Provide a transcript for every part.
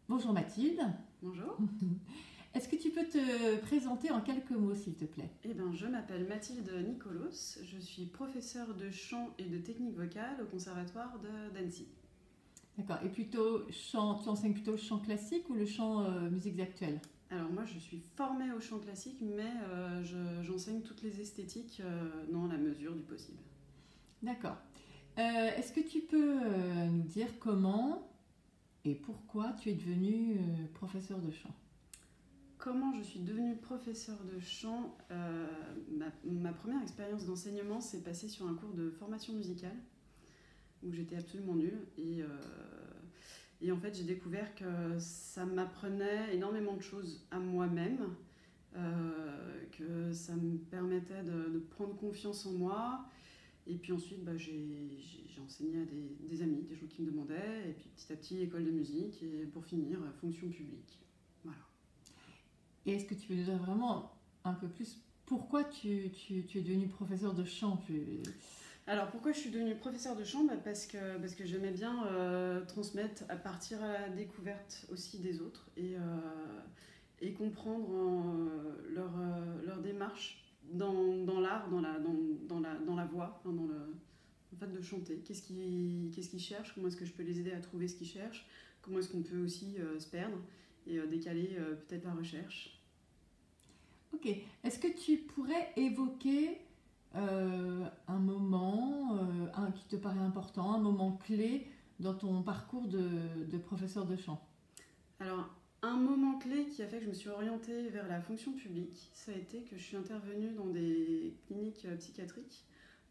Bonjour Mathilde. Bonjour. Est-ce que tu peux te présenter en quelques mots, s'il te plaît? Je m'appelle Mathilde Nicolos, je suis professeure de chant et de technique vocale au conservatoire d'Annecy. D'accord. Et plutôt chant, tu enseignes plutôt le chant classique ou le chant musiques actuelles? Alors moi je suis formée au chant classique mais j'enseigne toutes les esthétiques dans la mesure du possible. D'accord. Est-ce que tu peux nous dire comment et pourquoi tu es devenue professeur de chant? Comment je suis devenue professeure de chant ma première expérience d'enseignement s'est passée sur un cours de formation musicale où j'étais absolument nulle et en fait j'ai découvert que ça m'apprenait énormément de choses à moi-même, que ça me permettait de prendre confiance en moi. Et puis ensuite, j'ai enseigné à des amis, des gens qui me demandaient, et puis petit à petit, école de musique, et pour finir, fonction publique. Voilà. Et est-ce que tu peux nous dire vraiment un peu plus pourquoi tu es devenue professeur de chant? Alors pourquoi je suis devenue professeure de chant? Parce que j'aimais bien transmettre, à partir à la découverte aussi des autres, et comprendre leur démarche dans l'art, dans la voix, enfin, en fait de chanter. Qu'est-ce qu'ils cherchent? Comment est-ce que je peux les aider à trouver ce qu'ils cherchent? Comment est-ce qu'on peut aussi se perdre et décaler peut-être la recherche? Ok. Est-ce que tu pourrais évoquer un moment qui te paraît important, un moment clé dans ton parcours de professeur de chant? Alors, un moment clé qui a fait que je me suis orientée vers la fonction publique, ça a été que je suis intervenue dans des cliniques psychiatriques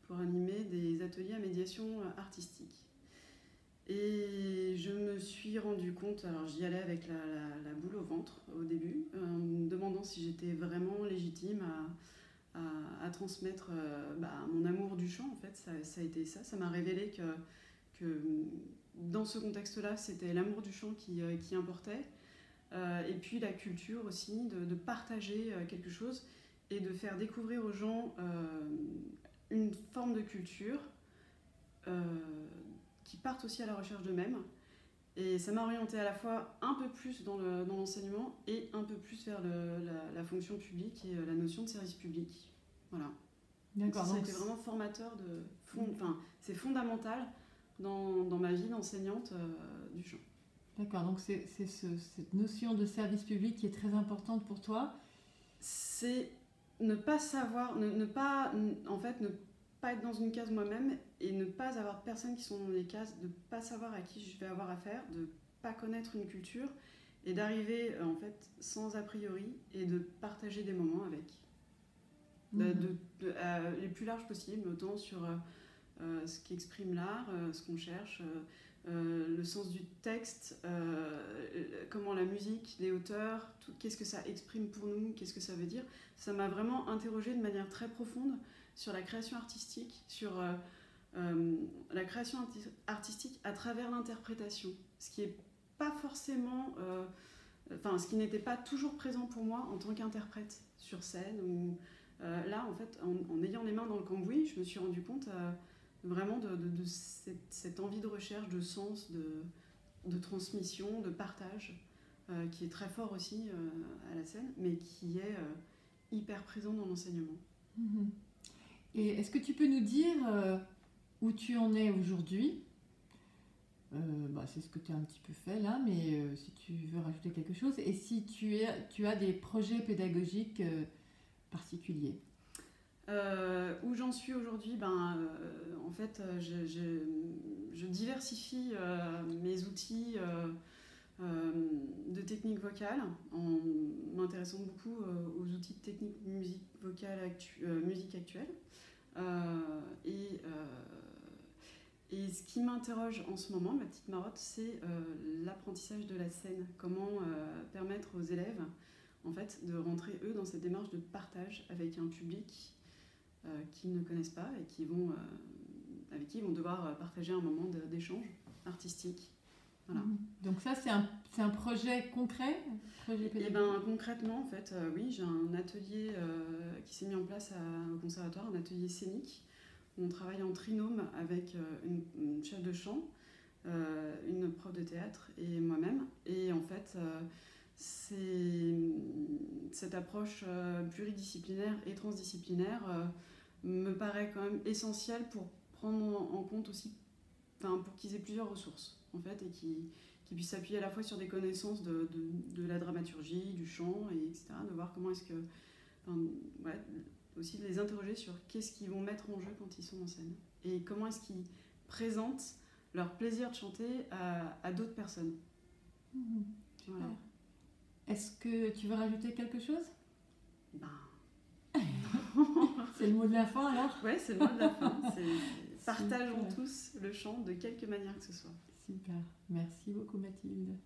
pour animer des ateliers à médiation artistique. Et je me suis rendu compte, alors j'y allais avec la boule au ventre au début, en me demandant si j'étais vraiment légitime à transmettre mon amour du chant. En fait, ça a été ça. Ça m'a révélé que dans ce contexte-là, c'était l'amour du chant qui importait. Et puis la culture aussi, de partager quelque chose et de faire découvrir aux gens une forme de culture euh, qui partent aussi à la recherche d'eux-mêmes. Et ça m'a orientée à la fois un peu plus dans l'enseignement et un peu plus vers la fonction publique et la notion de service public. Voilà. Donc D'accord, ça a donc été vraiment formateur enfin, c'est fondamental dans ma vie d'enseignante du chant. d'accord, donc cette notion de service public qui est très importante pour toi. C'est ne pas savoir, ne pas, en fait, ne pas être dans une case moi-même et ne pas avoir de personnes qui sont dans des cases, de ne pas savoir à qui je vais avoir affaire, de ne pas connaître une culture et d'arriver en fait sans a priori et de partager des moments avec. Mhm. Les plus larges possibles, autant sur ce qui exprime l'art, ce qu'on cherche, le sens du texte, comment la musique, les auteurs, qu'est-ce que ça exprime pour nous, qu'est-ce que ça veut dire. Ça m'a vraiment interrogée de manière très profonde sur la création artistique, sur la création artistique à travers l'interprétation, ce qui est pas forcément, ce qui n'était pas toujours présent pour moi en tant qu'interprète sur scène. Là, en fait, en ayant les mains dans le cambouis, je me suis rendu compte vraiment de cette envie de recherche, de sens, de transmission, de partage, qui est très fort aussi à la scène, mais qui est hyper présent dans l'enseignement. Mhm. Et est-ce que tu peux nous dire où tu en es aujourd'hui? C'est ce que tu as un petit peu fait là, mais si tu veux rajouter quelque chose, et si tu as des projets pédagogiques particuliers. Où j'en suis aujourd'hui, en fait, je diversifie mes outils de technique vocale en m'intéressant beaucoup aux outils de technique musique vocale musique actuelle. Euh, et, euh, et ce qui m'interroge en ce moment, ma petite marotte, c'est l'apprentissage de la scène. Comment permettre aux élèves en fait, de rentrer eux dans cette démarche de partage avec un public qu'ils ne connaissent pas et avec qui ils vont devoir partager un moment d'échange artistique. Voilà. Donc ça, c'est un projet concret, un projet Et pédagogique. concrètement, en fait, oui, j'ai un atelier qui s'est mis en place au conservatoire, un atelier scénique. Où on travaille en trinôme avec une chef de chant, une prof de théâtre et moi-même. Et en fait, fait, cette approche pluridisciplinaire et transdisciplinaire me paraît quand même essentielle pour prendre en compte aussi, pour qu'ils aient plusieurs ressources, en fait, et qu'ils puissent s'appuyer à la fois sur des connaissances de la dramaturgie, du chant, et etc., de voir comment est-ce que... aussi de les interroger sur qu'est-ce qu'ils vont mettre en jeu quand ils sont en scène, et comment est-ce qu'ils présentent leur plaisir de chanter à d'autres personnes. Voilà. Est-ce que tu veux rajouter quelque chose? C'est le mot de la fin alors? Ouais, c'est le mot de la fin. Partageons tous le chant de quelque manière que ce soit. Super. Merci beaucoup Mathilde.